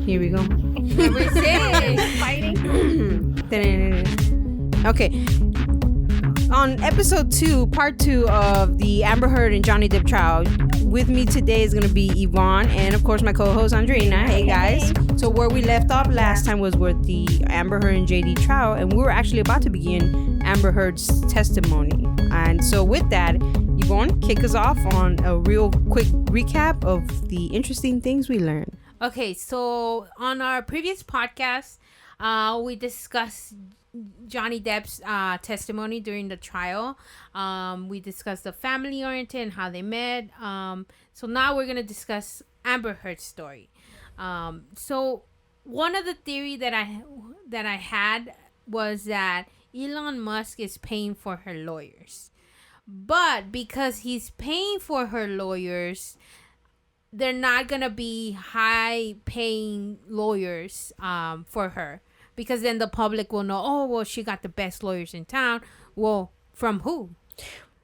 Here we go. We say Fighting. Okay. On episode 2, part 2 of the Amber Heard and Johnny Depp trial, with me today is going to be Yvonne and, of course, my co-host Andrina. Hey, guys. So where we left off last time was with the Amber Heard and JD trial, and we were actually about to begin Amber Heard's testimony. And so with that, Yvonne, kick us off on a real quick recap of the interesting things we learned. Okay, so on our previous podcast, we discussed Johnny Depp's testimony during the trial. We discussed the family oriented and how they met. So now we're gonna discuss Amber Heard's story. So one of the theory that I had was that Elon Musk is paying for her lawyers, but because he's paying for her lawyers, they're not gonna be high paying lawyers for her. Because then the public will know, oh, well, she got the best lawyers in town. Well, from who?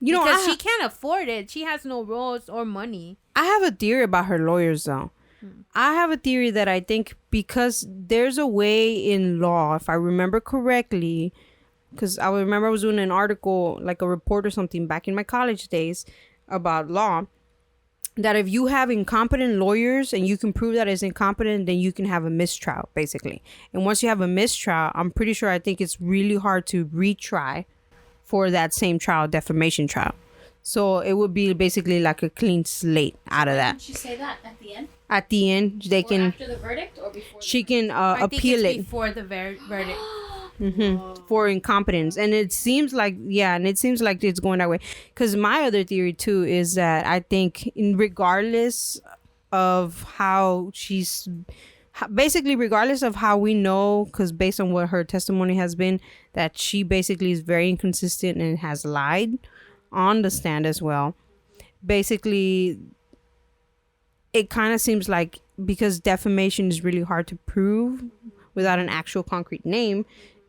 Because she can't afford it. She has no roles or money. I have a theory about her lawyers, though. I have a theory that I think because there's a way in law, if I remember correctly, because I remember I was doing an article, like a report or something back in my college days about law, that if you have incompetent lawyers and you can prove that it's incompetent, then you can have a mistrial, basically. And once you have a mistrial, I'm pretty sure I think it's really hard to retry for that same trial, defamation trial. So it would be basically like a clean slate out of that. Did she say that at the end? At the end, they can... After the verdict or before? She can I think appeal it's it. before the verdict. For incompetence, and it seems like it's going that way. Because my other theory too is that I think regardless of how we know, because based on what her testimony has been, that she basically is very inconsistent and has lied on the stand as well. Basically, it kind of seems like, because defamation is really hard to prove without an actual concrete name,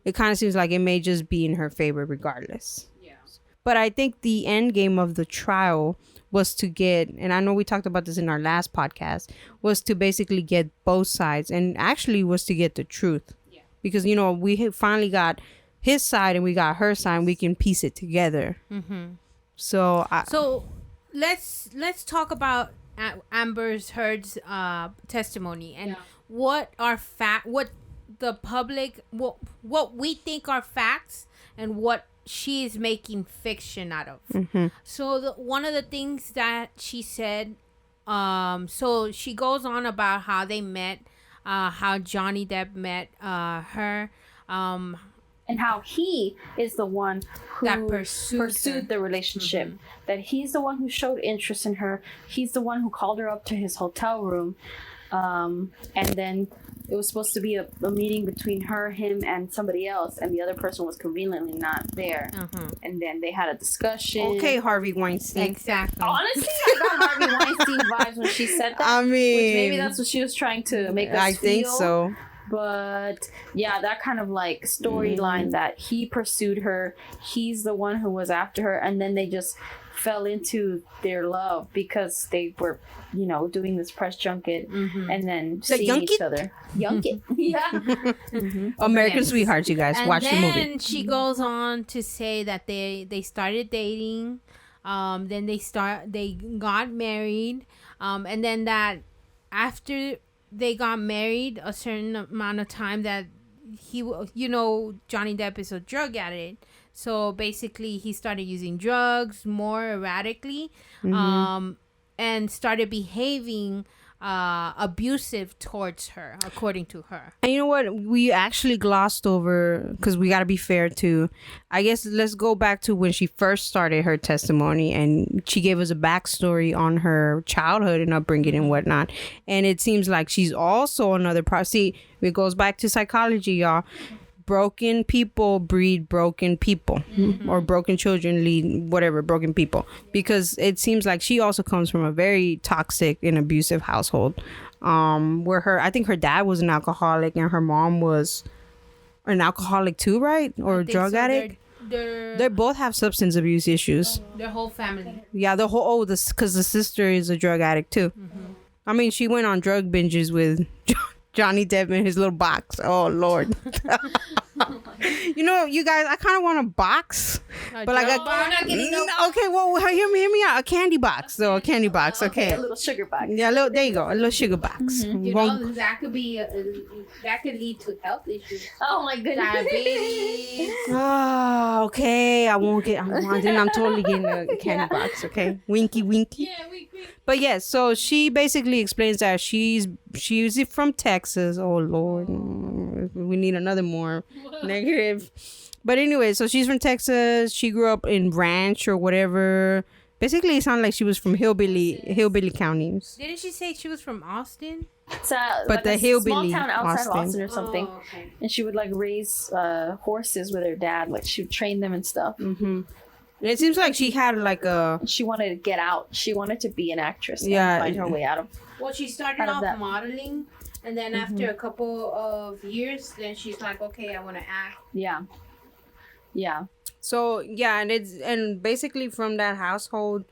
it kind of seems like it may just be in her favor regardless. Yeah. But I think the end game of the trial was to get, and I know we talked about this in our last podcast, was to basically get both sides, and actually was to get the truth. Yeah. Because, we finally got his side and we got her side, and we can piece it together. Mm-hmm. So let's talk about Amber Heard's testimony and what the public, what we think are facts and what she is making fiction out of. Mm-hmm. So one of the things that she said, so she goes on about how they met, how Johnny Depp met her, and how he is the one who that pursued the relationship. Mm-hmm. That he's the one who showed interest in her. He's the one who called her up to his hotel room. And then it was supposed to be a meeting between her, him, and somebody else, and the other person was conveniently not there. And then they had a discussion. Okay, Harvey Weinstein. Exactly. Honestly, I got Harvey Weinstein vibes when she said that. I mean, which maybe that's what she was trying to make us feel. I think so. But yeah, that kind of like storyline that he pursued her, he's the one who was after her, and then they just fell into their love because they were, doing this press junket and then seeing each other. Junket. Yeah. American Sweethearts, you guys. Watch the movie. And then she goes on to say that they started dating. Then they got married. And then that after they got married, a certain amount of time that Johnny Depp is a drug addict. So basically he started using drugs more erratically, and started behaving abusive towards her, according to her. And you know what? We actually glossed over, because we got to be fair too. I guess let's go back to when she first started her testimony, and she gave us a backstory on her childhood and upbringing and whatnot. And it seems like she's also another See, it goes back to psychology, y'all. Broken people breed broken people, or broken children lead broken people, because it seems like she also comes from a very toxic and abusive household, where I think her dad was an alcoholic and her mom was an alcoholic too, right? Or a drug addict. They both have substance abuse issues. Their whole family. Yeah, because the sister is a drug addict too. I mean, she went on drug binges with Johnny Depp in his little box. Oh Lord. You know, you guys, I kind of want a box, but like we're not getting no. okay, well, hear me out. A candy box, though. A candy box. Okay. A little sugar box. Yeah, there you go. A little sugar box. You Won't- know, that could be that could lead to health issues. Oh my goodness. Diabetes. Ah, okay. I won't get. I'm totally getting a candy box. Okay, winky, winky. Yeah, we. But yes, so she basically explains that she's from Texas. Oh Lord, we need another more negative. But anyway, so she's from Texas. She grew up in Ranch or whatever. Basically, it sounded like she was from hillbilly counties. Didn't she say she was from Austin? It's But like the a hillbilly small town outside of Austin. Austin or something. Oh, okay. And she would like raise horses with her dad. Like she would train them and stuff. Mm-hmm. And it seems like she had like a She wanted to get out. She wanted to be an actress. And Yeah. find her way out of. Well, she started Out of off that. modeling, and then after a couple of years, then she's like, okay, I want to act. Yeah. Yeah. So yeah, and basically from that household,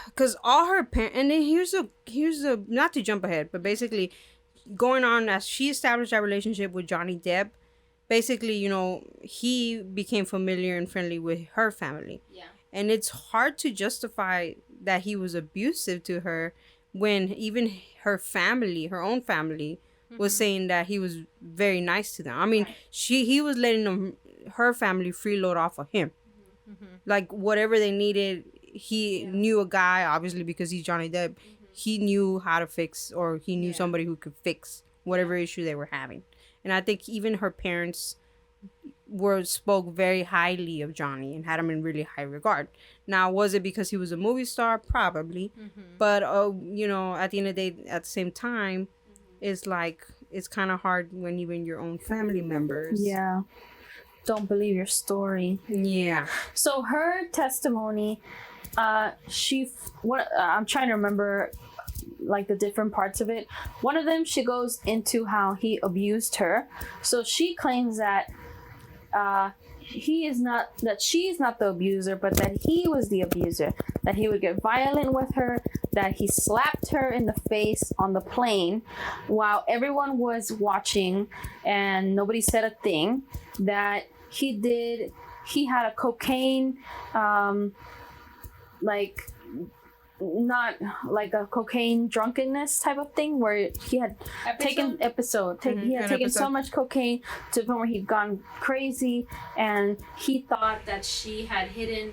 because all her parents, and then here's a not to jump ahead, but basically going on as she established that relationship with Johnny Depp, basically, you know, he became familiar and friendly with her family. Yeah. And it's hard to justify that he was abusive to her when even her family, her own family, was saying that he was very nice to them. I mean, he was letting her family freeload off of him. Like whatever they needed, he knew a guy, obviously because he's Johnny Depp. He knew how to fix, or he knew somebody who could fix whatever issue they were having. And I think even her parents spoke very highly of Johnny and had him in really high regard. Now, was it because he was a movie star? Probably. But you know, at the end of the day, at the same time, it's like it's kind of hard when even your own family members. Yeah. Don't believe your story. Yeah. So her testimony, I'm trying to remember like the different parts of it. One of them, she goes into how he abused her. So she claims that she's not the abuser, but that he was the abuser, that he would get violent with her, that he slapped her in the face on the plane while everyone was watching and nobody said a thing, that he had a cocaine like not like a cocaine drunkenness type of thing where he had taken so much cocaine to the point where he'd gone crazy, and he thought that she had hidden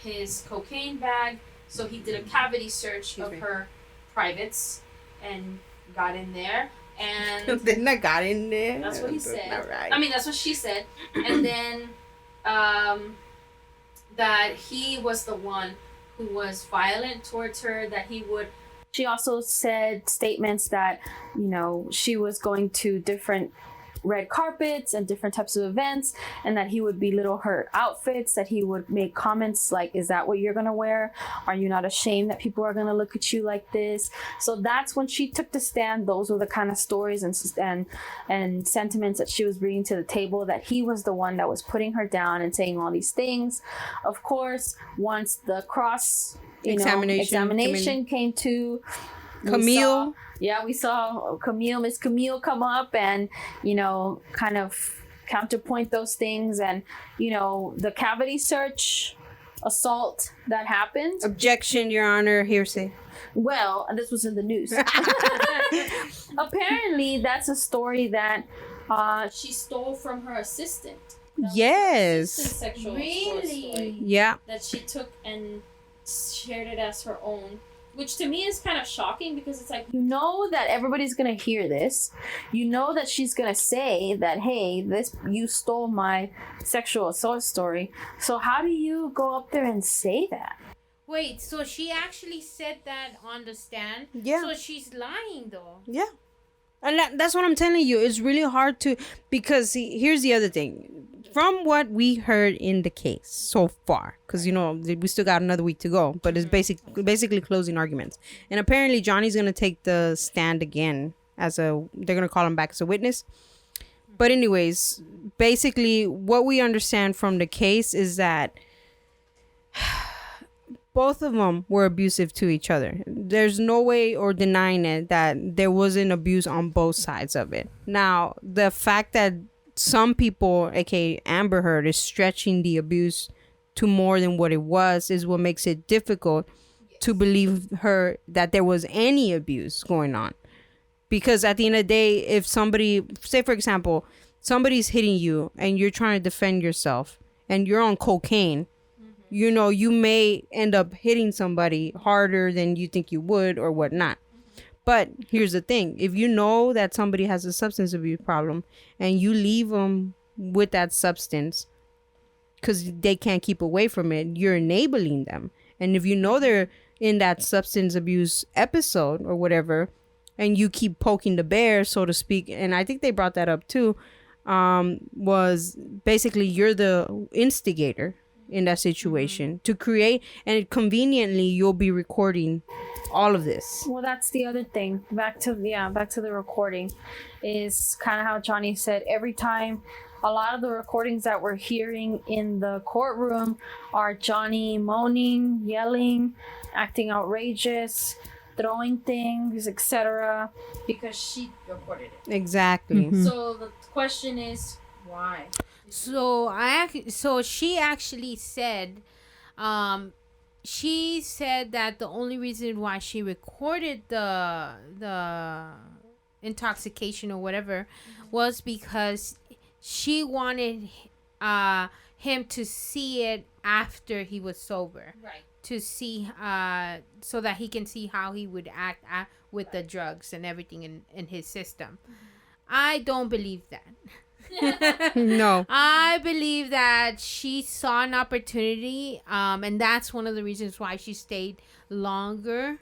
his cocaine bag, so he did a cavity search of her privates and got in there, and Then I got in there. that's what he said. Right. I mean, that's what she said. And then that he was the one who was violent towards her, that he would. She also said statements that, you know, she was going to different red carpets and different types of events, and that he would belittle her outfits, that he would make comments like, is that what you're gonna wear? Are you not ashamed that people are gonna look at you like this? So that's when she took the stand. Those were the kind of stories and sentiments that she was bringing to the table, that he was the one that was putting her down and saying all these things. Of course, once the cross examination came to Camille. we saw Miss Camille come up and, you know, kind of counterpoint those things, and, you know, the cavity search assault that happened. Objection, Your Honor. Hearsay. Well, and this was in the news. Apparently, that's a story that she stole from her assistant. Yes. Sexual Really? story Yeah. that she took and shared it as her own. Which to me is kind of shocking, because it's like, you know that everybody's gonna hear this. You know that she's gonna say that, hey, you stole my sexual assault story. So how do you go up there and say that? Wait, so she actually said that on the stand? Yeah. So she's lying, though. Yeah. And that's what I'm telling you. It's really hard to, because see, here's the other thing. From what we heard in the case so far, because, you know, we still got another week to go, but it's basically closing arguments. And apparently Johnny's going to take the stand again they're going to call him back as a witness. But anyways, basically what we understand from the case is that both of them were abusive to each other. There's no way or denying it that there wasn't abuse on both sides of it. Now, the fact that some people, aka Amber Heard, is stretching the abuse to more than what it was is what makes it difficult to believe her that there was any abuse going on. Because at the end of the day, if somebody, say for example, somebody's hitting you and you're trying to defend yourself and you're on cocaine, you know, you may end up hitting somebody harder than you think you would or whatnot. But here's the thing. If you know that somebody has a substance abuse problem and you leave them with that substance because they can't keep away from it, you're enabling them. And if you know they're in that substance abuse episode or whatever, and you keep poking the bear, so to speak, and I think they brought that up too, was basically you're the instigator in that situation to create, and conveniently you'll be recording all of this. Well, that's the other thing. Back to the recording, is kind of how Johnny said. Every time, a lot of the recordings that we're hearing in the courtroom are Johnny moaning, yelling, acting outrageous, throwing things, etc., because she recorded it. Exactly. So the question is, why? So she actually said, she said that the only reason why she recorded the intoxication or whatever was because she wanted him to see it after he was sober, Right. to see so that he can see how he would act with the drugs and everything in his system. I don't believe that. No. I believe that she saw an opportunity, and that's one of the reasons why she stayed longer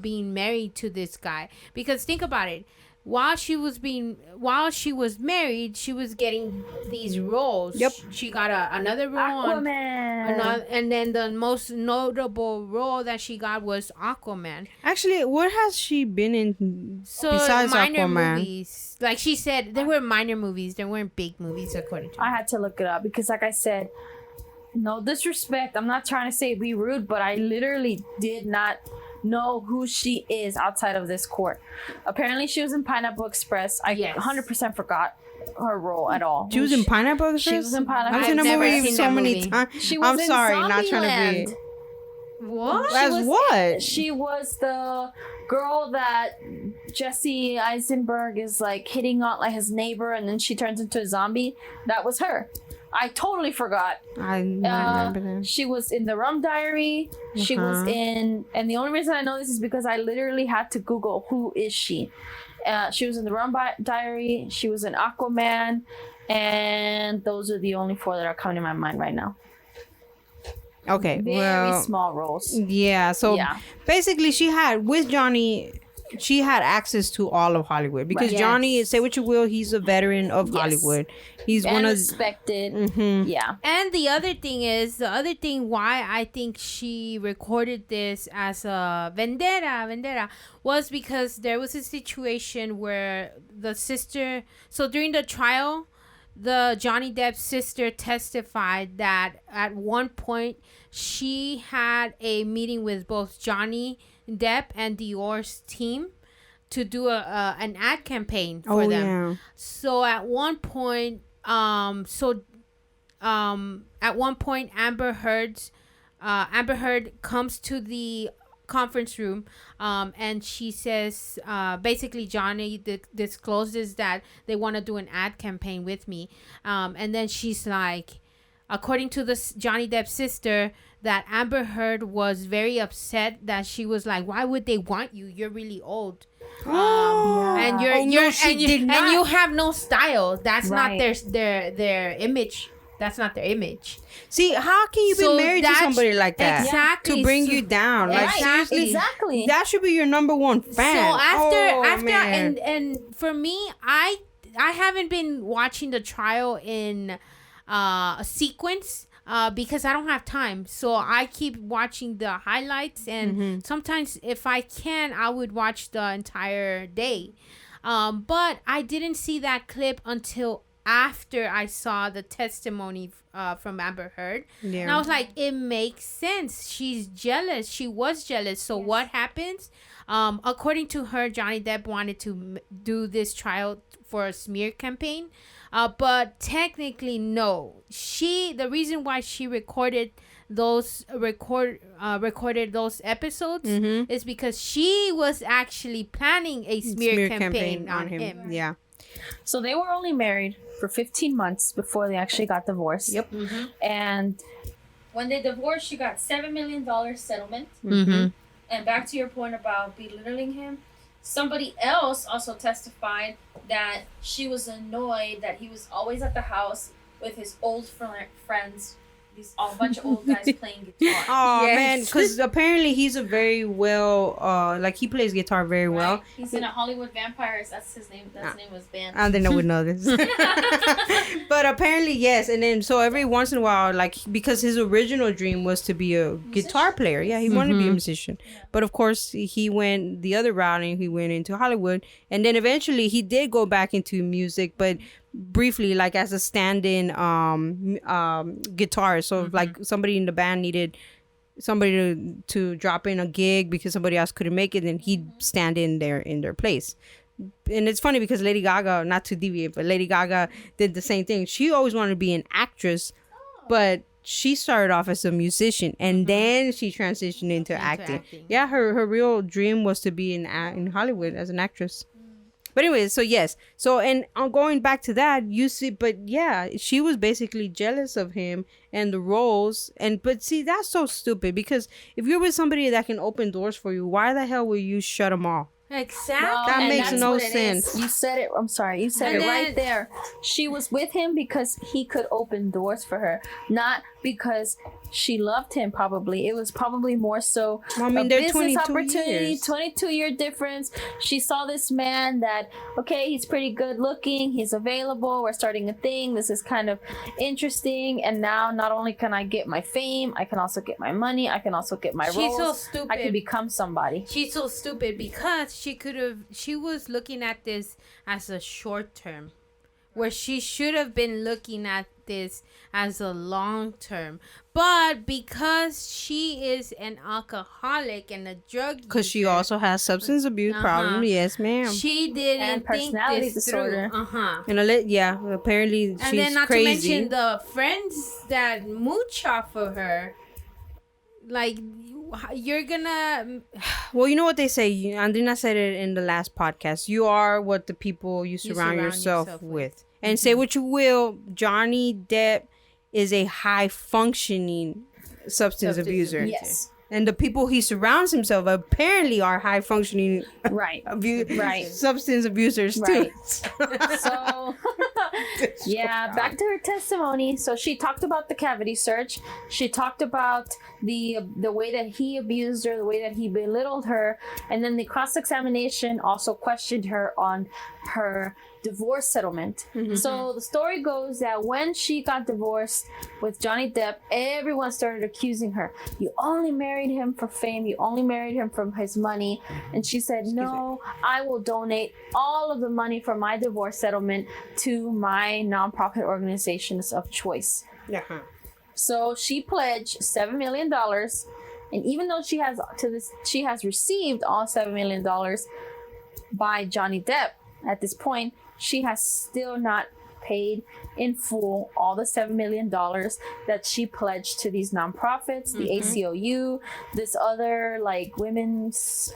being married to this guy. Because think about it. While she was married, she was getting these roles. Yep. She got another role Aquaman. and then the most notable role that she got was Aquaman. Actually, what has she been in So besides minor Aquaman? movies. Like she said, they were minor movies. They weren't big movies according to her. I had to look it up because, like I said, no disrespect. I'm not trying to say be rude, but I literally did not know who she is outside of this court. Apparently, she was in Pineapple Express. I 100% forgot her role at all. She was in Pineapple Express? She was in Pineapple I've seen I've that never movie seen so that many movie. times. She was I'm in sorry, not trying Zombieland. to be. What? As what? She was the girl that Jesse Eisenberg is like hitting on, like his neighbor, and then she turns into a zombie. That was her. I totally forgot. I remember that. She was in the Rum Diary. She was in, and the only reason I know this is because I literally had to Google who is she. She was in the Rum Diary. She was in Aquaman, and those are the only four that are coming to my mind right now. Okay, Very small roles. Yeah, so Yeah. basically she had, with Johnny, she had access to all of Hollywood. Because Right. Johnny, Yes. say what you will, he's a veteran of Yes. Hollywood. He's And one of... respected. Yeah. And the other thing why I think she recorded this as a vendetta was because there was a situation where the sister, so during the trial, the Johnny Depp's sister testified that at one point she had a meeting with both Johnny Depp and Dior's team to do an ad campaign for them. Yeah. So at one point, Amber Heard comes to the conference room, and she says, basically Johnny discloses that they want to do an ad campaign with me, and then she's like, according to the Johnny Depp's sister, that Amber Heard was very upset, that she was like, why would they want you? You're really old. And and you have no style. That's Right. not their image. That's not their image. See, how can you be So married to that's- somebody like that? Exactly. To bring So- you down. Like, Right. seriously, Exactly. that should be your number one fan. So after man. and for me, I haven't been watching the trial in a sequence because I don't have time. So I keep watching the highlights, and sometimes if I can, I would watch the entire day. But I didn't see that clip until after I saw the testimony from Amber Heard. Yeah. And I was like, it makes sense. She's jealous. She was jealous. So what happens? According to her, Johnny Depp wanted to do this trial for a smear campaign. But technically, no. The reason why she recorded those episodes is because she was actually planning a smear campaign on him. Yeah. So they were only married for 15 months before they actually got divorced. Yep. And when they divorced, she got $7 million settlement. And back to your point about belittling him, somebody else also testified that she was annoyed that he was always at the house with his old friends, a bunch of old guys playing guitar. Oh man, because apparently he's a very well, like he plays guitar very well. He's in a Hollywood Vampires. That's his name. That's his name was band. I didn't know we know this. But apparently yes, and then so every once in a while, like because his original dream was to be a guitar player. Yeah, he wanted to be a musician. Yeah. But of course he went the other route and he went into Hollywood, and then eventually he did go back into music, but briefly, like as a stand-in guitarist. So like somebody in the band needed somebody to drop in a gig because somebody else couldn't make it, and he'd stand in their place. And it's funny because Lady Gaga, not to deviate, but Lady Gaga did the same thing. She always wanted to be an actress, but she started off as a musician, and then she transitioned into acting. Yeah, her real dream was to be in Hollywood as an actress. But anyway, so yes. So, and going back to that, you see, but yeah, she was basically jealous of him and the roles. But see, that's so stupid, because if you're with somebody that can open doors for you, why the hell will you shut them off? Exactly. Well, that makes no sense. You said it. I'm sorry. You said it right there. She was with him because he could open doors for her, not because she loved him. Probably it was probably more so well, I mean, a they're business 22 opportunity. years. 22-year difference. She saw this man that, okay, he's pretty good looking, he's available, we're starting a thing, this is kind of interesting, and now not only can I get my fame, I can also get my money, I can also get my roles. She's so stupid. I can become somebody. She's so stupid because she was looking at this as a short term, where she should have been looking at this as a long term. But because she is an alcoholic and a drug user, because she also has substance abuse problem. Yes, ma'am. She didn't and personality think this disorder. through. And yeah, apparently and she's then not crazy. to mention the friends that mooch off of her. Like, you're gonna... Well, you know what they say. Andrina said it in the last podcast. You are what the people you surround yourself with. And say what you will, Johnny Depp is a high-functioning substance abuser. Yes. And the people he surrounds himself apparently are high-functioning substance abusers too. So, yeah, back to her testimony. So she talked about the cavity search. She talked about the way that he abused her, the way that he belittled her. And then the cross-examination also questioned her on her divorce settlement. So the story goes that when she got divorced with Johnny Depp, everyone started accusing her. You only married him for fame. You only married him from his money. And she said, no, I will donate all of the money from my divorce settlement to my nonprofit organizations of choice. So she pledged $7 million. And even though she has received all $7 million by Johnny Depp at this point, she has still not paid in full all the $7 million that she pledged to these nonprofits, the ACLU, this other like women's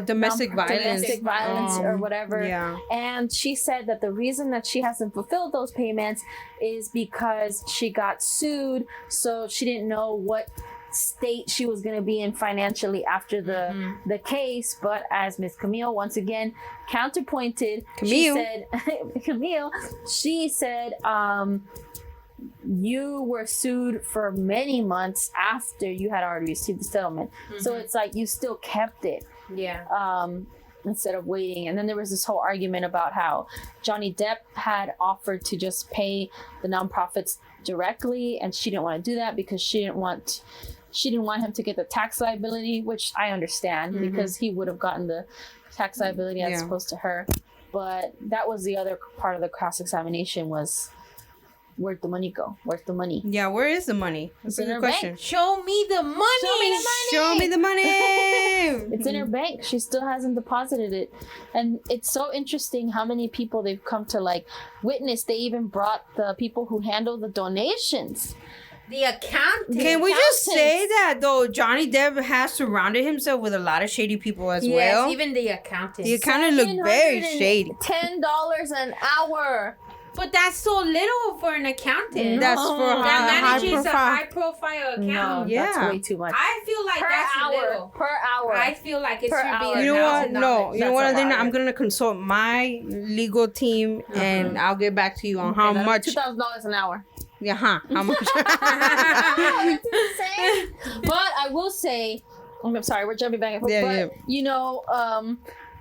domestic violence or whatever. Yeah. And she said that the reason that she hasn't fulfilled those payments is because she got sued, so she didn't know what state she was going to be in financially after the case. But as Miss Camille once again counterpointed, she said you were sued for many months after you had already received the settlement. So it's like you still kept it instead of waiting. And then there was this whole argument about how Johnny Depp had offered to just pay the nonprofits directly, and she didn't want to do that because she didn't want him to get the tax liability, which I understand because he would have gotten the tax liability as opposed to her. But that was the other part of the cross-examination was, where'd the money go? Where's the money? Yeah, where is the money? That's It's a in good her question. bank. Show me the money. Show me the money. It's in her bank. She still hasn't deposited it. And it's so interesting how many people they've come to like witness. They even brought the people who handle the donations. The accountant. Can we just say that though? Johnny Depp has surrounded himself with a lot of shady people as well. Even the accountant. The accountant looked very shady. $10 an hour. But that's so little for an accountant. That's for a that high manages a profile. high-profile account. No, Yeah. that's way too much. I feel like Per that's hour. little. Per hour. I feel like it Per should be hour. You know what? $1,000. No. You know what? That's a Then lot. I'm gonna consult my legal team and I'll get back to you on how much. $2,000 an hour. Yeah, huh? How much? That's insane. But I will say, I'm sorry, we're jumping back and forth. Yeah, but yeah. you know,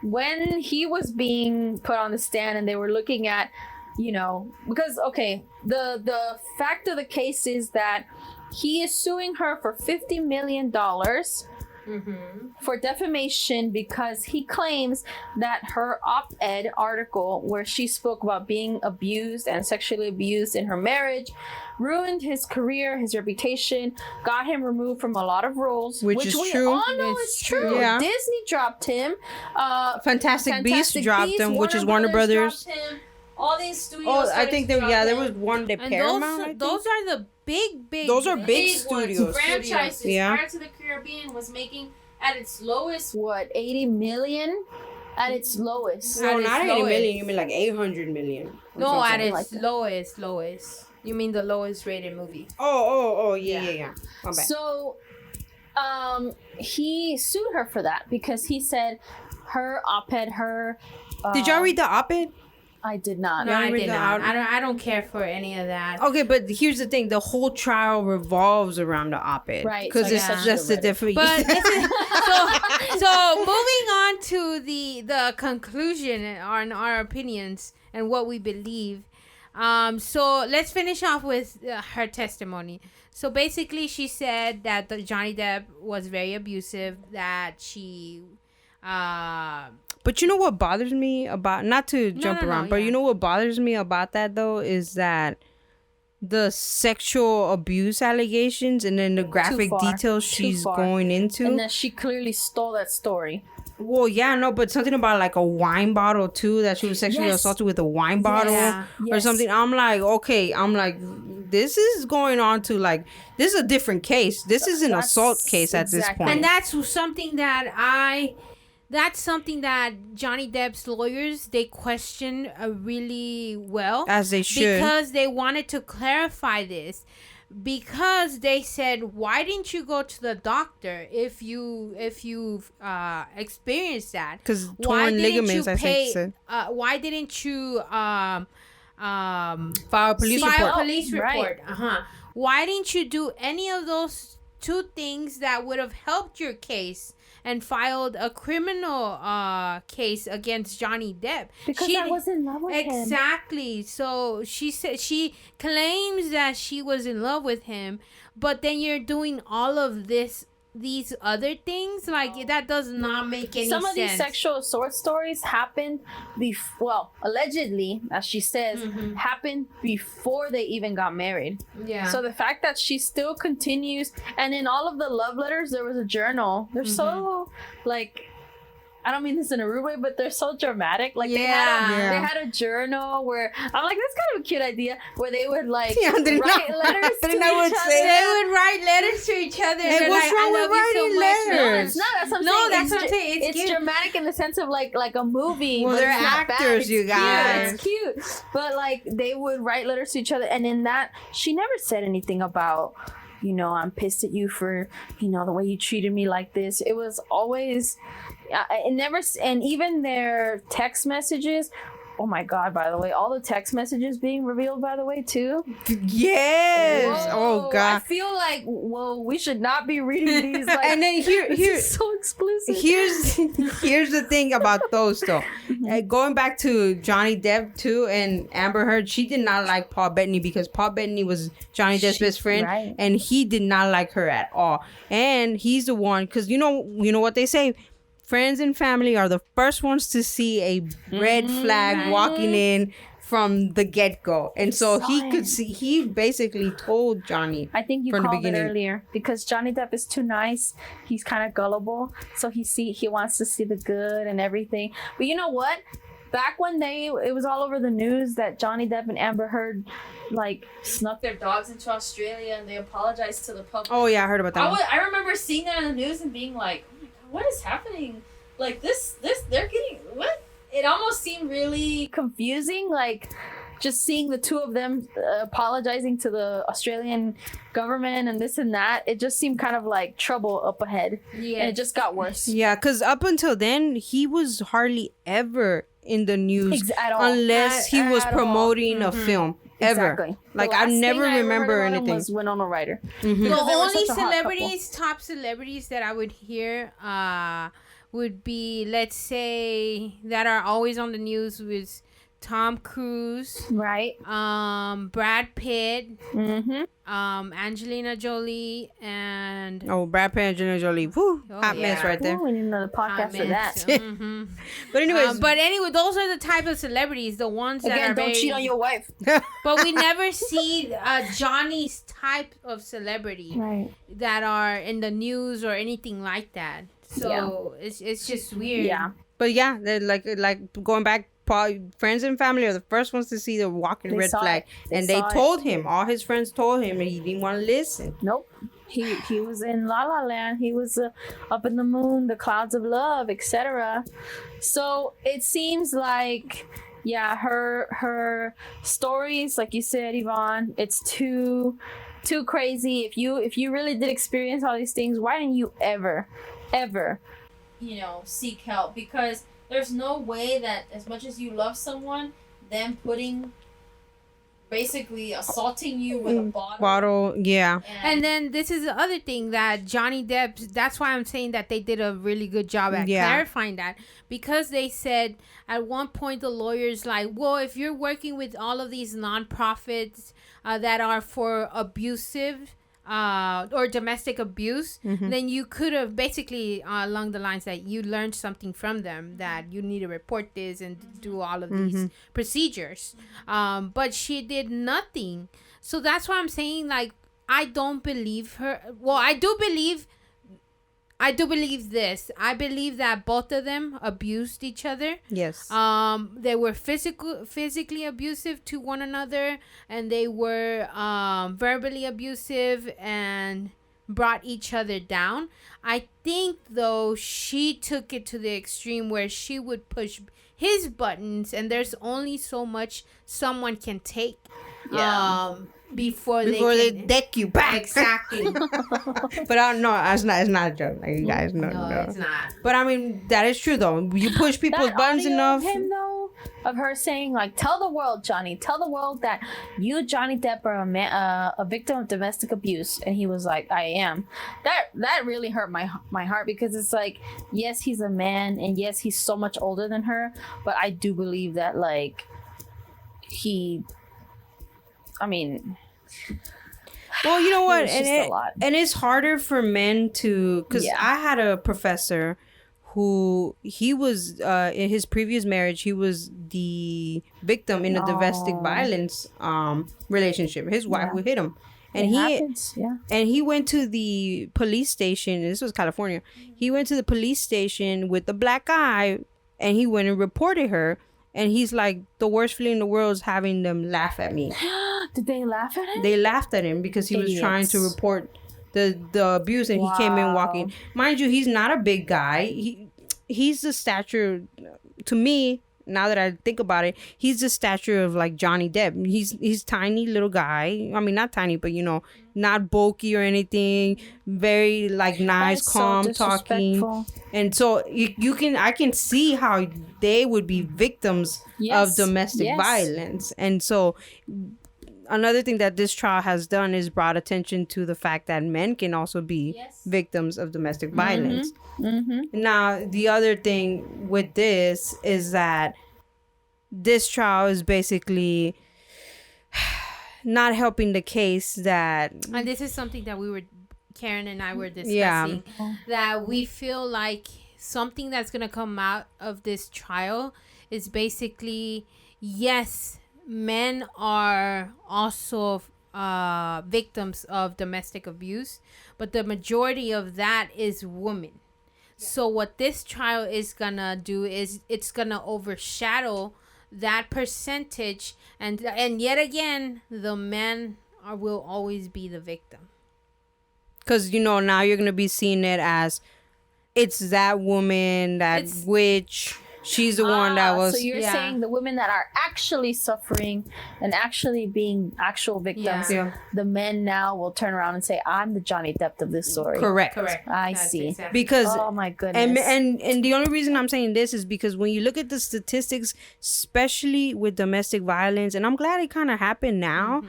when he was being put on the stand and they were looking at, you know, because okay, the fact of the case is that he is suing her for $50 million for defamation because he claims that her op-ed article where she spoke about being abused and sexually abused in her marriage ruined his career, his reputation, got him removed from a lot of roles, Which is we true. all know It's is true. Yeah. Disney dropped him. Fantastic Beasts dropped Beasts, them, which is Warner Brothers. dropped him. All these studios. Oh, I think there dropped was him. one. The And Paramount. I think? those are the big. Those are big studios. ones. franchises. Yeah. Pirates of the Caribbean was making at its lowest. What, 80 million at its lowest? No, At its not 80 lowest. million. You mean like 800 million? No, at something its like that. lowest. You mean the lowest rated movie? Oh, yeah. My bad. So, he sued her for that because he said her op-ed, her. Did y'all read the op-ed? I did not. No, I read did the not. op-ed? I don't care for any of that. Okay, but here's the thing: the whole trial revolves around the op-ed, Right, Because so it's yeah. just a different. But this is, so moving on to the conclusion on our opinions and what we believe. So let's finish off with her testimony. So basically, she said that Johnny Depp was very abusive. That she. But you know what bothers me about, not to jump around, but yeah. you know what bothers me about that though is that the sexual abuse allegations and then the graphic far. details Too she's far. going into. And then she clearly stole that story. Well, yeah, no, but something about like a wine bottle too, that she was sexually Yes. assaulted with a wine bottle Yeah. or Yes. something. I'm like, this is going on to like, this is a different case. This is an That's assault case at this exactly. point. And that's something that Johnny Depp's lawyers, they question really well. As they should. Because they wanted to clarify this. Because they said, why didn't you go to the doctor if you've experienced that? Because Why torn didn't ligaments, you I think pay? it said. Why didn't you File a police file report. a police Right. report? Why didn't you do any of those two things that would have helped your case and filed a criminal case against Johnny Depp? Because I was in love with him. Exactly. So she said, she claims that she was in love with him, but then you're doing all of these other things, like that does not make any sense. Some of these sexual assault stories happened allegedly, as she says, happened before they even got married. Yeah. So the fact that she still continues, and in all of the love letters, there was a journal. They're so like, I don't mean this in a rude way, but they're so dramatic. Like they had a journal where I'm like, that's kind of a cute idea, where they would like Yeah, write they're letters not- to they're not each would other. say They would write letters to each other. Hey, They're what's like, wrong I with love you so writing much. letters? No, it's not. That's what I'm No, saying. that's what I'm saying. It's cute. dramatic in the sense of like a movie. Well, but they're it's not bad. actors, It's you cute. guys. It's cute. But like they would write letters to each other, and in that, she never said anything about, I'm pissed at you for, the way you treated me like this. It was always, it never, and even their text messages. Oh my God, by the way, all the text messages being revealed, by the way, too. Yes. Whoa, Oh God. I feel like, whoa, we should not be reading these. Like, And then this is so explicit. here's the thing about those though. Going back to Johnny Depp too and Amber Heard, she did not like Paul Bettany because Paul Bettany was Johnny Depp's best friend, right. and he did not like her at all. And he's the one, because you know what they say. friends and family are the first ones to see a red flag walking in from the get-go. And so he basically told Johnny. I think you from the called it beginning. earlier, because Johnny Depp is too nice. He's kind of gullible, so he wants to see the good and everything. But you know what? Back when it was all over the news that Johnny Depp and Amber Heard like Snuck their dogs into Australia and they apologized to the public. Oh yeah, I heard about that. I remember seeing that on the news and being like, oh my God, what is happening? Like this, they're getting, what? It almost seemed really confusing, like just seeing the two of them apologizing to the Australian government and this and that. It just seemed kind of like trouble up ahead. Yeah. And it just got worse. Yeah, because up until then, he was hardly ever in the news At all. unless he was At all. promoting a film. Ever. Exactly. Like, The I last never thing I ever remember heard about him anything. was Winona Ryder. The Because they were only such a hot celebrities, top celebrities that I would hear would be, let's say, that are always on the news was Tom Cruise, Right. Brad Pitt, Mm-hmm. Angelina Jolie, and Oh, Brad Pitt, Angelina Jolie. Woo, Oh, hot mess yeah. right there. We need another podcast for that. Mhm. But anyways, But anyway, those are the type of celebrities, the ones that Again, are don't very, cheat on your wife. But we never see Johnny's type of celebrity Right. that are in the news or anything like that. So it's just weird. Yeah. but yeah, they're like going back. Friends and family are the first ones to see the walking They red saw flag, it. They and they saw it. told him. All his friends told him, and he didn't want to listen. Nope. He was in La La Land. He was up in the moon, the clouds of love, etc. So it seems like, yeah, her stories, like you said, Yvonne, it's too crazy. If you really did experience all these things, why didn't you ever, seek help, because there's no way that as much as you love someone, them basically assaulting you with a bottle. Yeah. And then this is the other thing that Johnny Depp, that's why I'm saying that they did a really good job at clarifying that, because they said at one point the lawyers like, well, if you're working with all of these nonprofits that are for abusive or domestic abuse, then you could have basically along the lines that you learned something from them, that you need to report this and do all of these procedures. But she did nothing. So that's why I'm saying, like, I don't believe her. Well, I do believe this. I believe that both of them abused each other. Yes. They were physically abusive to one another, and they were verbally abusive and brought each other down. I think, though, she took it to the extreme where she would push his buttons, and there's only so much someone can take. Before they deck you back. Exactly. But no, it's not a joke. Like, you guys know. No, it's not. But I mean, that is true though. You push people's that buttons audio enough. Of him though, of her saying like, "Tell the world, Johnny. Tell the world that you, Johnny Depp, are a victim of domestic abuse." And he was like, "I am." That really hurt my heart, because it's like, yes, he's a man, and yes, he's so much older than her, but I do believe that like Well, you know what, just a lot. and it's harder for men to, because I had a professor who he was in his previous marriage, he was the victim in a domestic violence relationship. His wife would hit him, and he went to the police station. This was California. He went to the police station with the black guy, and he went and reported her. And he's like, the worst feeling in the world is having them laugh at me. Did they laugh at him? They laughed at him because he was trying to report the abuse, and he came in walking. Mind you, he's not a big guy. He's the stature, to me, now that I think about it, he's the stature of like Johnny Depp. He's tiny little guy. I mean, not tiny, but not bulky or anything. Very like nice, calm talking. And so I can see how they would be victims of domestic violence. And so another thing that this trial has done is brought attention to the fact that men can also be victims of domestic violence. Now, the other thing with this is that this trial is basically not helping the case that... And this is something that Karen and I were discussing, that we feel like something that's gonna come out of this trial is basically, yes, men are also victims of domestic abuse, but the majority of that is women. So what this trial is gonna do is it's gonna overshadow that percentage, and yet again the men will always be the victim. Because, now you're going to be seeing it as it's that woman, that witch. She's the one that was. So you're saying the women that are actually suffering and actually being actual victims, the men now will turn around and say, "I'm the Johnny Depp of this story." Correct. I see. Exactly. Because oh my goodness. And the only reason I'm saying this is because when you look at the statistics, especially with domestic violence, and I'm glad it kind of happened now.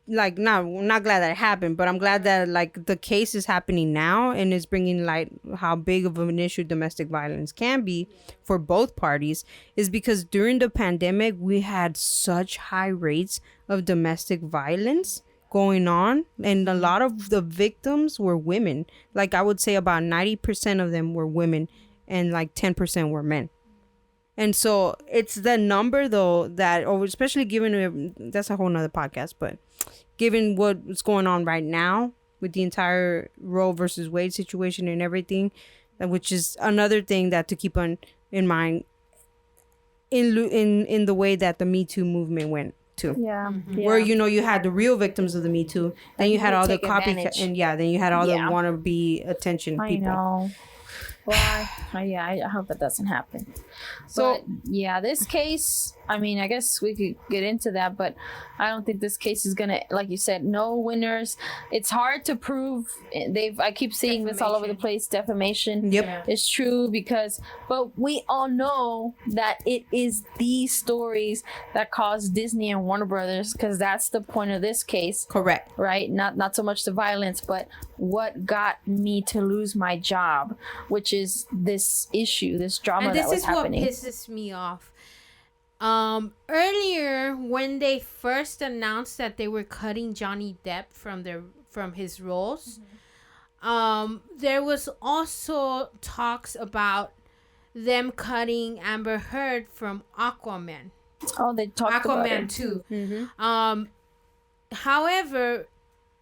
Like, not glad that it happened, but I'm glad that like the case is happening now and is bringing light how big of an issue domestic violence can be for both parties, is because during the pandemic we had such high rates of domestic violence going on, and a lot of the victims were women. Like, I would say about 90% of them were women and like 10% were men. And so it's the number though that, or especially given, that's a whole nother podcast, but given what's going on right now with the entire Roe versus Wade situation and everything, which is another thing that to keep in mind in the way that the Me Too movement went to. Where, you had the real victims of the Me Too, then you had all the copycat, and then you had all the wannabe attention people. I know. Well, I hope that doesn't happen. So, this case, I mean, I guess we could get into that, but I don't think this case is gonna, like you said, no winners. It's hard to prove. I keep seeing this all over the place. Defamation. Yep. It's true but we all know that it is these stories that caused Disney and Warner Brothers, because that's the point of this case. Correct. Right? Not so much the violence, but what got me to lose my job, which is this issue, this drama that was happening. And this is what pisses me off. Earlier when they first announced that they were cutting Johnny Depp from his roles, there was also talks about them cutting Amber Heard from Aquaman. Oh, they talked about Aquaman it. 2. Mm-hmm. However,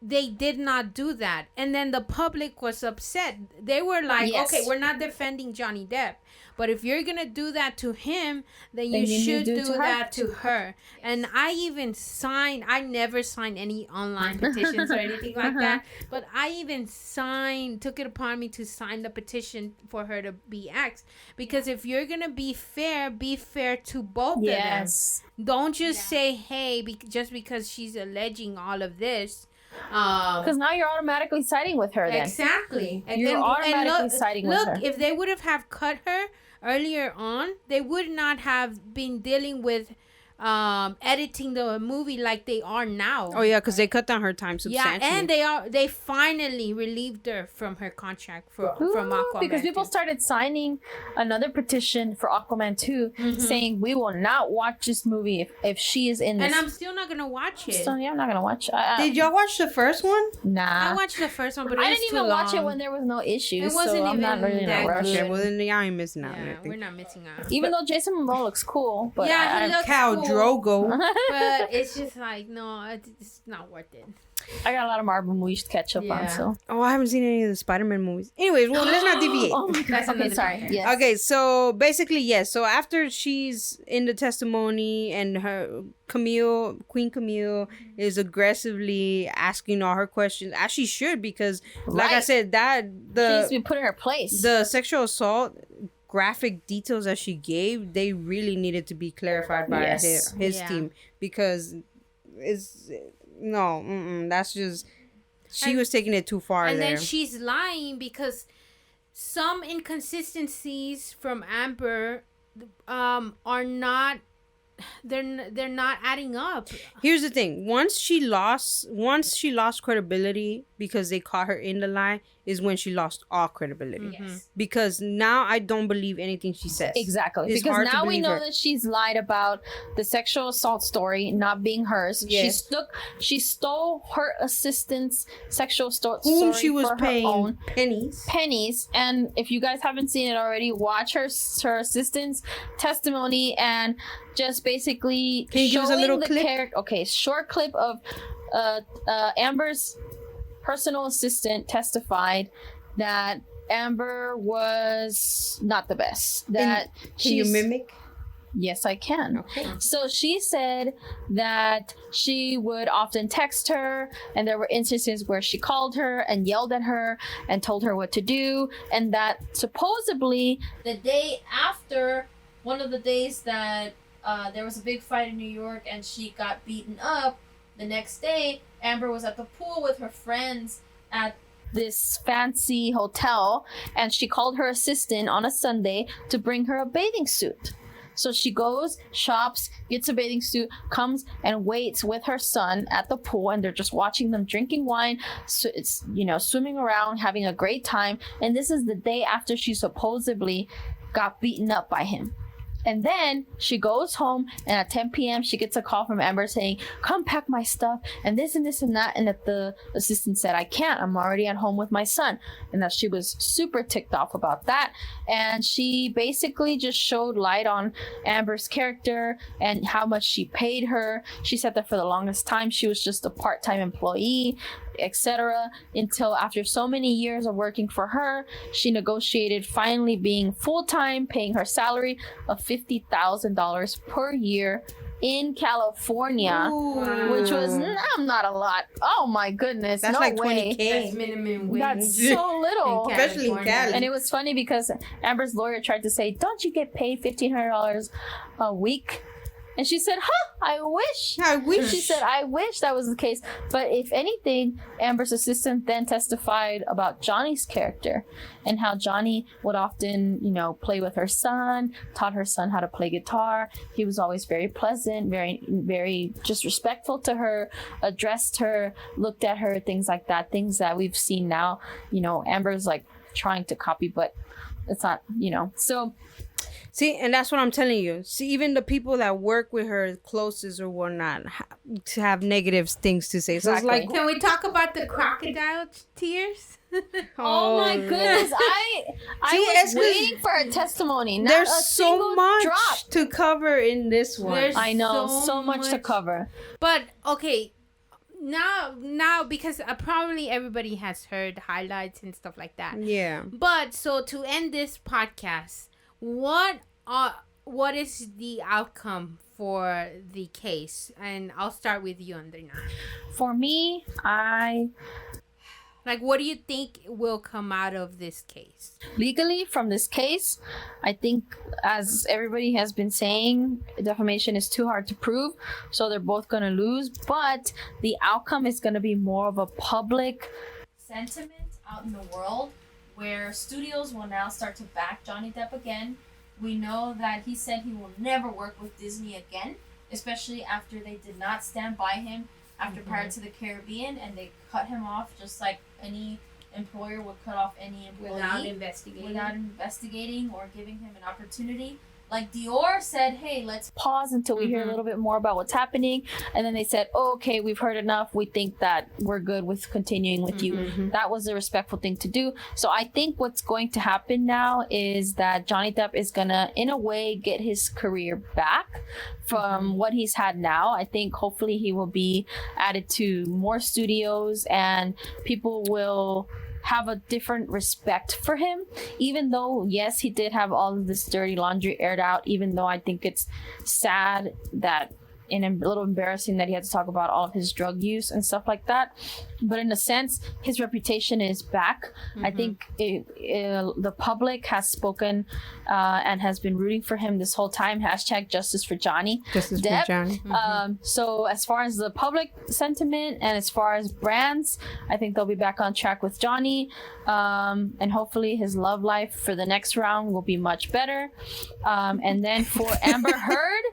they did not do that, and then the public was upset. They were like, okay, we're not defending Johnny Depp, but if you're gonna do that to him, then you should do that to her. And I never signed any online petitions or anything like that, but I even took it upon me to sign the petition for her to be axed, because if you're gonna be fair to both of them. Don't just say, hey, just because she's alleging all of this. Because now you're automatically siding with her then. Exactly. You're automatically siding with her. Look, if they would have cut her earlier on, they would not have been dealing with editing the movie like they are now. Oh yeah, because they cut down her time substantially. Yeah, and they finally relieved her from her contract from Aquaman. Because people started signing another petition for Aquaman 2, saying we will not watch this movie if she is in this. And I'm still not gonna watch it. So I'm not gonna watch. Did y'all watch the first one? Nah, I watched the first one, but I didn't even watch it when there was no issues. It wasn't so I'm even not really in a that rush. good. Well, then y'all ain't missing out. Yeah, we're not missing out. Even though Jason Momoa looks cool, but he looks Khal cool. Drogo. But it's just like, no, it's not worth it. I got a lot of Marvel movies to catch up on. So I haven't seen any of the Spider-Man movies. Anyways, well, let's not deviate. Oh my god. Okay, sorry. Yes. Okay, so basically, yes. So after she's in the testimony and her Queen Camille is aggressively asking all her questions, as she should, because like I said, she needs to be put in her place. The sexual assault graphic details that she gave, they really needed to be clarified by his team, because that's just she was taking it too far and there. Then she's lying because some inconsistencies from Amber are not they're not adding up. Here's the thing: once she lost credibility because they caught her in the lie, is when she lost all credibility. Yes. Because now I don't believe anything she says. Exactly. It's because hard to now we believe know her. that she's lied about the sexual assault story not being hers. Yes. She stole her assistant's sexual story Whom she was for her paying own pennies. And if you guys haven't seen it already, watch her assistant's testimony and just basically Can you give us a little clip? Okay, short clip of Amber's personal assistant testified that Amber was not the best. That Can you mimic? Yes, I can. Okay. So she said that she would often text her, and there were instances where she called her and yelled at her and told her what to do, and that supposedly The day after, one of the days that there was a big fight in New York and she got beaten up, the next day, Amber was at the pool with her friends at this fancy hotel, and she called her assistant on a Sunday to bring her a bathing suit. So she goes, shops, gets a bathing suit, comes and waits with her son at the pool, and they're just watching them drinking wine, so it's, swimming around, having a great time. And this is the day after she supposedly got beaten up by him. And then she goes home, and at 10 p.m. she gets a call from Amber saying, come pack my stuff, and this and this and that. And that the assistant said, I can't, I'm already at home with my son. And that she was super ticked off about that. And she basically just showed light on Amber's character and how much she paid her. She said that for the longest time she was just a part-time employee, etc., until after so many years of working for her, she negotiated finally being full-time, paying her salary of $50,000 per year in California, which was not a lot. Oh my goodness, That's no like way. 20K. That's minimum wage. That's so little. Especially in Cali. And it was funny because Amber's lawyer tried to say, don't you get paid $1,500 a week? And she said, I wish. I wish. She said, I wish that was the case. But if anything, Amber's assistant then testified about Johnny's character and how Johnny would often, play with her son, taught her son how to play guitar. He was always very pleasant, very, very just respectful to her, addressed her, looked at her, things like that. Things that we've seen now, Amber's like trying to copy, but it's not, so. See, and that's what I'm telling you. See, even the people that work with her closest or whatnot have negative things to say. So Exactly. it's like, Can we talk about the crocodile tears? Oh my goodness! I was waiting for a testimony. Not There's a so single much drop. to cover in this one. There's I know so so much to much. cover. But okay, now because probably everybody has heard highlights and stuff like that. Yeah. But so to end this podcast, what is the outcome for the case? And I'll start with you, Andrina. For me, What do you think will come out of this case? legally from this case, I think, as everybody has been saying, defamation is too hard to prove, so they're both going to lose. But the outcome is going to be more of a public sentiment out in the world where studios will now start to back Johnny Depp again. We know that he said he will never work with Disney again, especially after they did not stand by him after Pirates of the Caribbean, and they cut him off just like any employer would cut off any employee Without investigating or giving him an opportunity. Like Dior said, hey, let's pause until we hear a little bit more about what's happening, and then they said, okay, we've heard enough, we think that we're good with continuing with you. That was a respectful thing to do. So I think what's going to happen now is that Johnny Depp is gonna, in a way, get his career back from what he's had now. I think hopefully he will be added to more studios, and people will have a different respect for him, even though, yes, he did have all of this dirty laundry aired out, even though I think it's sad that, and a little embarrassing that he had to talk about all of his drug use and stuff like that. But in a sense, his reputation is back. I think the public has spoken and has been rooting for him this whole time. # Justice for Johnny Depp. For Johnny. So as far as the public sentiment and as far as brands, I think they'll be back on track with Johnny. And hopefully his love life for the next round will be much better. And then for Amber Heard,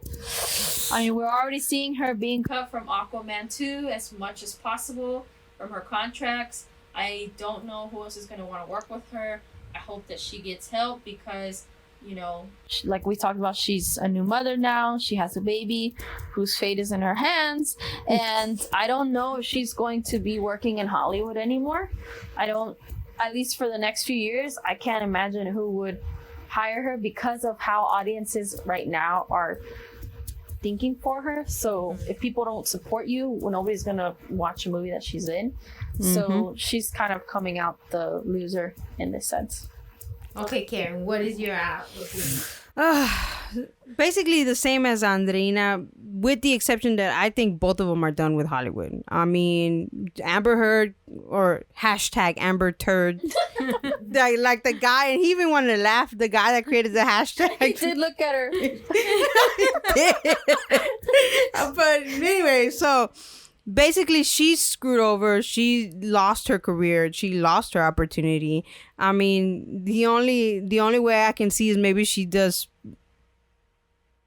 I mean, we're already seeing her being cut from Aquaman 2 as much as possible from her contracts. I don't know who else is going to want to work with her. I hope that she gets help because, you know, Like we talked about, she's a new mother now. She has a baby whose fate is in her hands. And I don't know if she's going to be working in Hollywood anymore. I don't, at least for the next few years, I can't imagine who would hire her because of how audiences right now are thinking for her. So if people don't support you, well, nobody's gonna watch a movie that she's in. So she's kind of coming out the loser in this sense. Okay, Karen, what is your outlook? Basically the same as Andrina, with the exception that I think both of them are done with Hollywood. I mean, Amber Heard or hashtag Amber Turd, like the guy, and he even wanted to laugh. The guy that created the hashtag, I did look at her. But anyway, so basically she's screwed over. She lost her career. She lost her opportunity. I mean, the only way I can see is maybe she does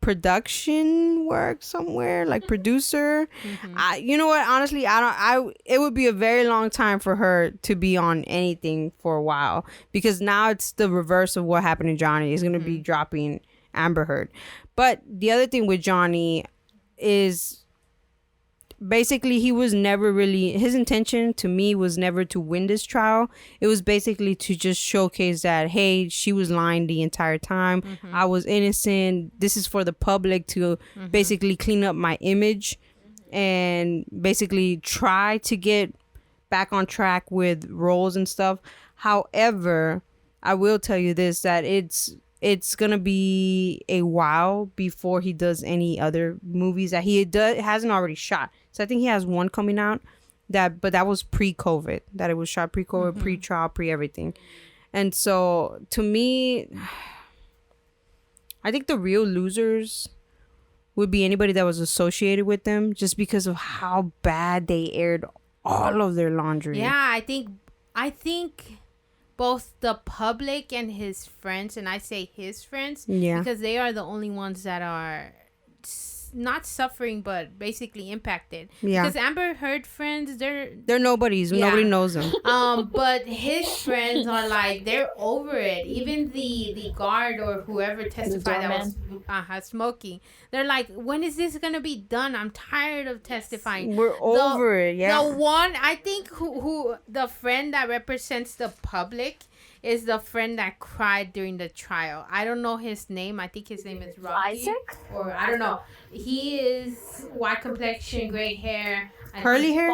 production work somewhere, like producer. You know what, honestly, it would be a very long time for her to be on anything for a while, because now it's the reverse of what happened to Johnny. He's going to be dropping Amber Heard. But the other thing with Johnny is basically he was never really, his intention to me was never to win this trial. It was basically to just showcase that, hey, she was lying the entire time. I was innocent. This is for the public to basically clean up my image and basically try to get back on track with roles and stuff. However, I will tell you this, that it's gonna be a while before he does any other movies that he hasn't already shot. So I think he has one coming out, but that was pre-COVID. That it was shot pre-COVID, pre-trial, pre-everything. And so to me, I think the real losers would be anybody that was associated with them, just because of how bad they aired all of their laundry. Yeah, I think both the public and his friends, and I say his friends, because they are the only ones that are not suffering but basically impacted. Because Amber Heard friends, they're nobodies. Nobody knows them. But his friends are like, they're over it. Even the guard or whoever testified that was smoking, they're like, when is this gonna be done? I'm tired of testifying. We're over it. The one, I think, who the friend that represents the public is the friend that cried during the trial. I don't know his name. I think his name is Rocky. Isaac? Or I don't know. He is white complexion, gray hair. Curly hair?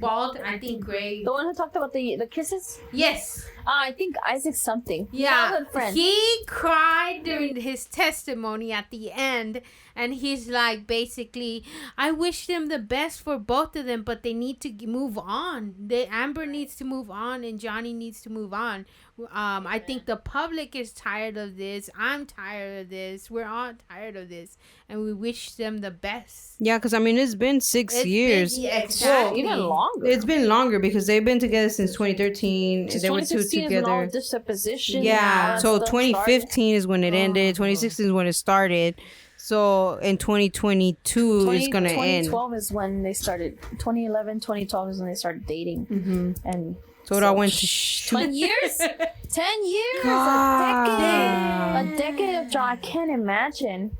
Bald, I think gray. The one who talked about the kisses? Yes. I think Isaac something. Yeah. He cried during his testimony at the end. And he's like, basically, I wish them the best for both of them, but they need to move on. Amber needs to move on and Johnny needs to move on. I think the public is tired of this. I'm tired of this. We're all tired of this. And we wish them the best. Yeah, because I mean, it's been 6 years. Exactly. Even longer. It's been longer because they've been together since 2013. They were two together. Is all position. Yeah, so 2015 is when it ended. 2016 is when it started. So in 2022 is going to end. 2012 is when they started. 2011, 2012 is when they started dating. And so it all went to 10 years? 10 years? God. A decade of drama. I can't imagine.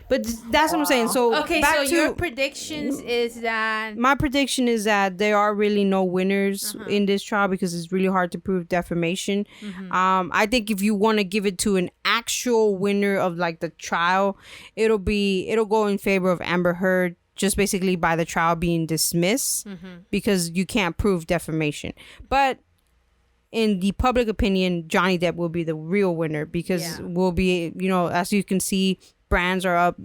But that's what I'm saying. So okay, back so to your predictions is that my prediction is that there are really no winners in this trial because it's really hard to prove defamation. I think if you want to give it to an actual winner of like the trial, it'll go in favor of Amber Heard, just basically by the trial being dismissed because you can't prove defamation. But in the public opinion, Johnny Depp will be the real winner because we'll be, as you can see, brands are up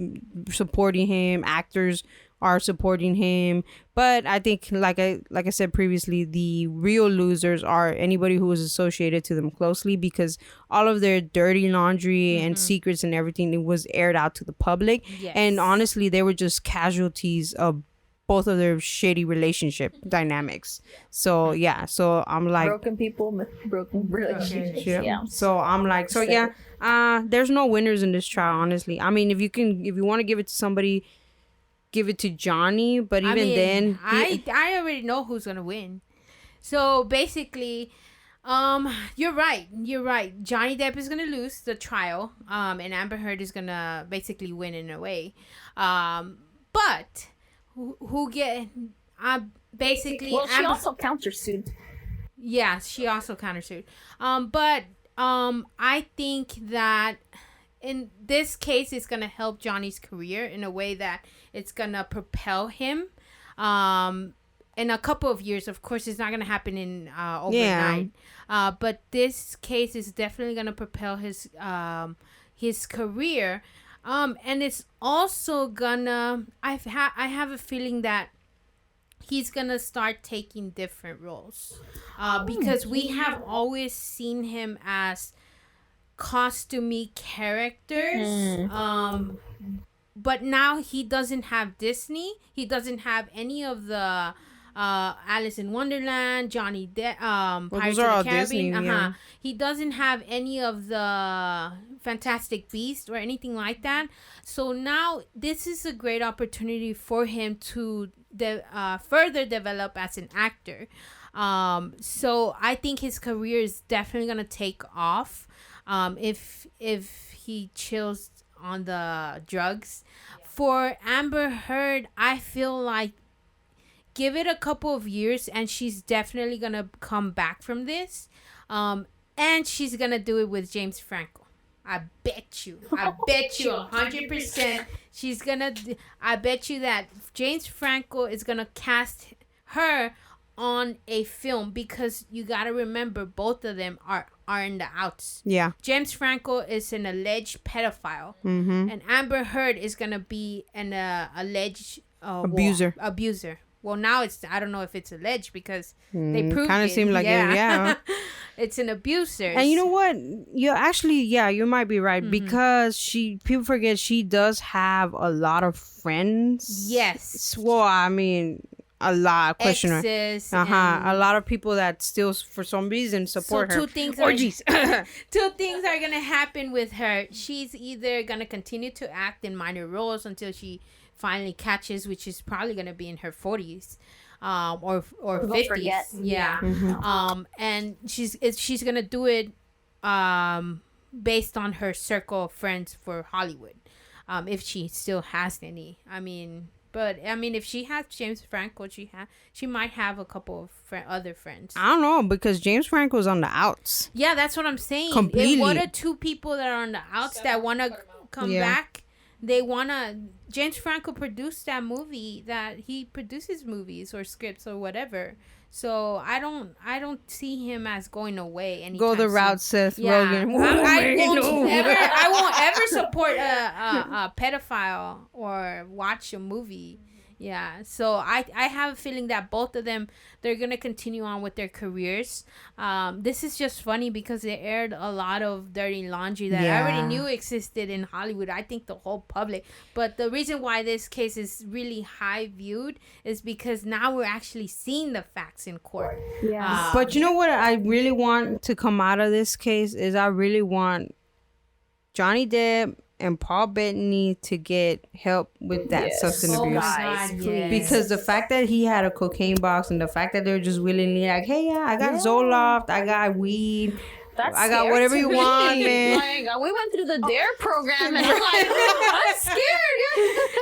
supporting him, actors are supporting him. But I think, like I said previously, the real losers are anybody who was associated to them closely, because all of their dirty laundry and secrets and everything was aired out to the public. And honestly, they were just casualties of both of their shady relationship dynamics. So so I'm like, broken people, broken relationships. Yeah. So I'm like, there's no winners in this trial, honestly. I mean, if you want to give it to somebody, give it to Johnny. But even then, I already know who's gonna win. So basically, you're right. You're right. Johnny Depp is gonna lose the trial. And Amber Heard is gonna basically win in a way. But who get? Basically, Well, she Amber, also countersued. yeah, she also countersued. But I think that in this case, it's gonna help Johnny's career in a way that it's gonna propel him. In a couple of years, of course, it's not gonna happen in overnight. But this case is definitely gonna propel his career. And it's also gonna. I have a feeling that he's gonna start taking different roles, because we have always seen him as costumey characters. But now he doesn't have Disney. He doesn't have any of the Alice in Wonderland, Johnny Depp, Pirates those are of all the Caribbean. Disney, yeah. He doesn't have any of the Fantastic Beasts or anything like that. So now this is a great opportunity for him to further develop as an actor. So I think his career is definitely gonna take off, if he chills on the drugs. For Amber Heard, I feel like give it a couple of years and she's definitely gonna come back from this, and she's gonna do it with James Franco. I bet you 100% she's gonna I bet you that James Franco is gonna cast her on a film, because you gotta remember both of them are in the outs. Yeah. James Franco is an alleged pedophile, and Amber Heard is gonna be an alleged abuser. Well, now I don't know if it's alleged because they proved it. Kind of seemed like it, yeah. It's an abuser. And you know what? You might be right, because people forget she does have a lot of friends. Yes. Well, I mean, a lot. Question mark. Exes. A lot of people that still, for some reason, support her. Two things are gonna happen with her. She's either gonna continue to act in minor roles until she finally catches, which is probably gonna be in her 40s, or 50s. Yeah. And she's gonna do it based on her circle of friends for Hollywood, if she still has any. But if she has James Franco, she might have a couple of other friends. I don't know, because James Franco's on the outs. Yeah, that's what I'm saying. Completely. If one or two people that are on the outs that want to come back, they want to. James Franco produced that movie, that he produces movies or scripts or whatever. So I don't see him as going away anytime Go the soon. route Seth Rogen. I won't ever support a pedophile or watch a movie. Yeah, so I have a feeling that both of them, they're going to continue on with their careers. This is just funny because they aired a lot of dirty laundry that I already knew existed in Hollywood. I think the whole public. But the reason why this case is really high viewed is because now we're actually seeing the facts in court. Yeah. But you know what I really want to come out of this case is I really want Johnny Depp and Paul Bettany to get help with that substance abuse. Guys, please. Because the fact that he had a cocaine box and the fact that they're just willingly like, hey, I got Zoloft, I got weed, I got whatever you want, man. Like, we went through the DARE program and I'm like, I'm scared.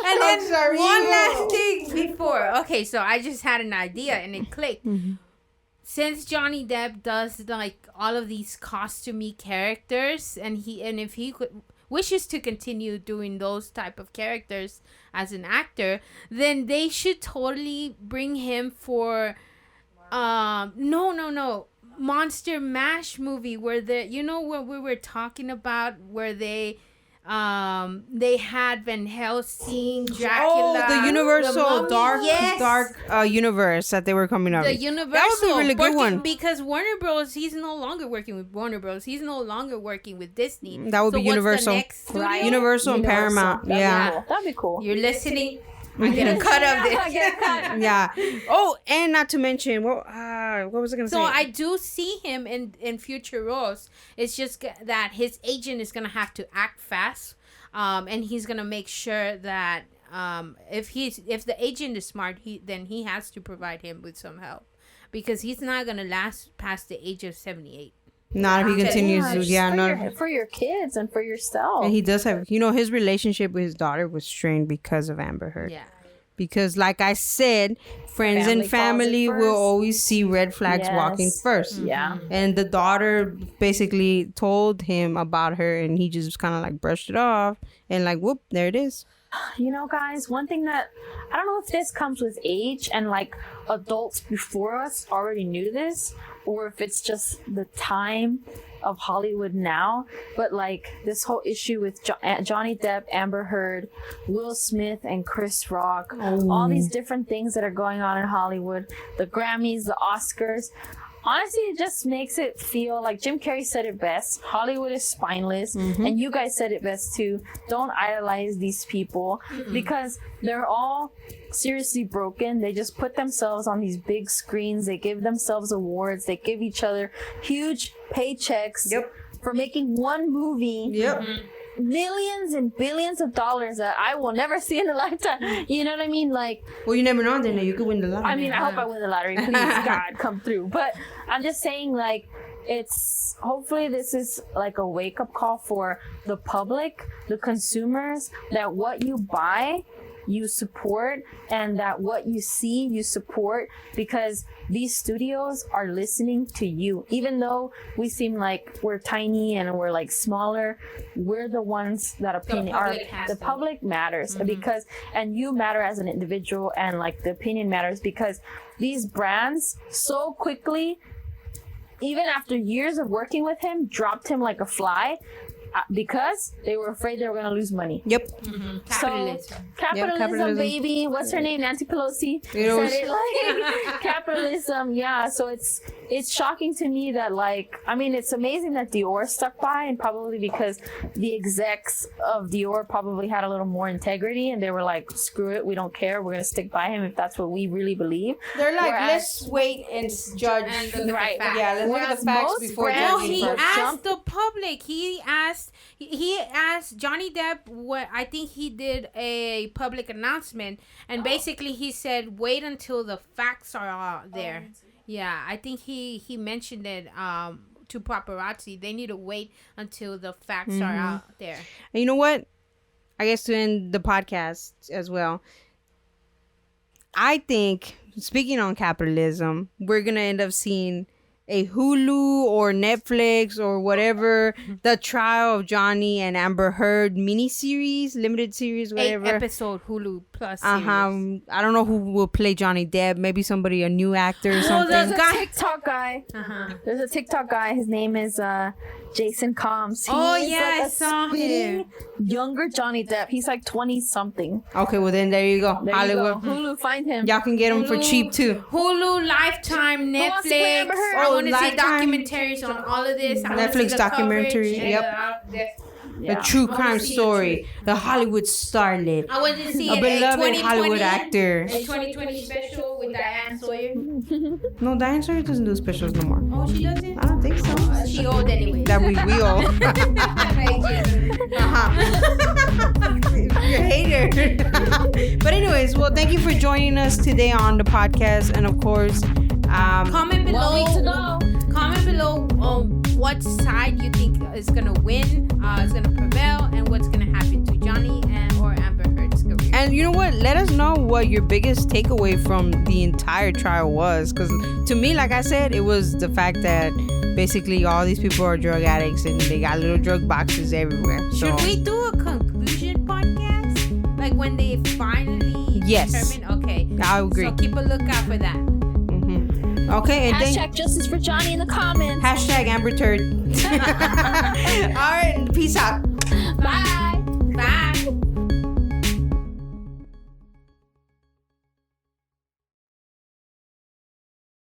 And then one last thing before. Okay, so I just had an idea and it clicked. Since Johnny Depp does like all of these costumey characters, and if he wishes to continue doing those type of characters as an actor, then they should totally bring him for Monster Mash movie, where what we were talking about, where they had Van Helsing, Dracula. The Universal the dark Yes. universe that they were coming up. The Universal. That would be a really good one. Because Warner Bros. He's no longer working with Warner Bros. He's no longer working with Disney. That would be what's the Universal. next studio? Universal and Paramount. Yeah. That'd be cool. You're listening. I get a cut of this. Yeah. Oh, and not to mention, what was I going to say? So I do see him in future roles. It's just that his agent is going to have to act fast. And he's going to make sure that if the agent is smart, then he has to provide him with some help. because he's not gonna last past the age of 78. Not if he continues to, for your kids and for yourself. And he does have, his relationship with his daughter was strained because of Amber Heard. Yeah. Because, like I said, friends and family will always see red flags walking first. Yeah. And the daughter basically told him about her, and he just kind of like brushed it off, and like, whoop, there it is. Guys, one thing that I don't know if this comes with age and like adults before us already knew this, or if it's just the time of Hollywood now, but like this whole issue with Johnny Depp, Amber Heard, Will Smith, and Chris Rock, all these different things that are going on in Hollywood, the Grammys, the Oscars. Honestly, it just makes it feel like Jim Carrey said it best. Hollywood is spineless. And you guys said it best too. Don't idolize these people because they're all seriously broken. They just put themselves on these big screens. They give themselves awards. They give each other huge paychecks for making one movie. Millions and billions of dollars that I will never see in a lifetime. You know what I mean? Like, well, you never know, then you could win the lottery. I mean, I hope I win the lottery. Please, God, come through. But I'm just saying, like, it's hopefully this is like a wake up call for the public, the consumers, that what you buy, you support, and that what you see, you support, because these studios are listening to you. Even though we seem like we're tiny and we're like smaller, we're the ones that the public matters because, and you matter as an individual, and like the opinion matters because these brands so quickly, even after years of working with him, dropped him like a fly. Because they were afraid they were going to lose money. Capitalism. So, capitalism, baby. What's her name? Nancy Pelosi said it like capitalism. Yeah. So it's shocking to me that, like, I mean, it's amazing that Dior stuck by, and probably because the execs of Dior probably had a little more integrity, and they were like, screw it, we don't care. We're going to stick by him if that's what we really believe. They're like, let's wait and judge. And right. Yeah, let's look at the facts before judging. He asked the public. He asked Johnny Depp what I think he did a public announcement, and basically he said wait until the facts are out there. Yeah, I think he mentioned it to paparazzi. They need to wait until the facts are out there. And you know what? I guess to end the podcast as well, I think, speaking on capitalism, we're gonna end up seeing a Hulu or Netflix or whatever, the trial of Johnny and Amber Heard miniseries, limited series, whatever. 8-episode Hulu Plus series. I don't know who will play Johnny Depp. Maybe somebody, a new actor or something. There's a TikTok guy. There's a TikTok guy. His name is Jason Combs. I saw him. Younger Johnny Depp. He's like 20 something. Okay, well then there you go. There Hollywood. You go. Hulu, find him. Y'all can get him for cheap too. Hulu, Lifetime, Netflix. I want to see documentaries on all of this. Netflix documentary. Yep. A true crime story. The Hollywood starlet. I want to see a beloved Hollywood actor. A 2020 special with Diane Sawyer. No, Diane Sawyer doesn't do specials no more. Oh, she doesn't? I don't think so. She old anyway. That we all. You're a hater. But anyways, well, thank you for joining us today on the podcast, and of course, comment below. Comment below what side you think is gonna win, is gonna prevail, and what's gonna happen to Johnny or Amber Heard's career. And you know what? Let us know what your biggest takeaway from the entire trial was, because to me, like I said, it was the fact that basically all these people are drug addicts and they got little drug boxes everywhere. Should we do a conclusion podcast, like when they finally determine? Okay, I agree. So keep a lookout for that. Okay, and hashtag justice for Johnny in the comments. Hashtag Amber Turd. All right, peace out. Bye.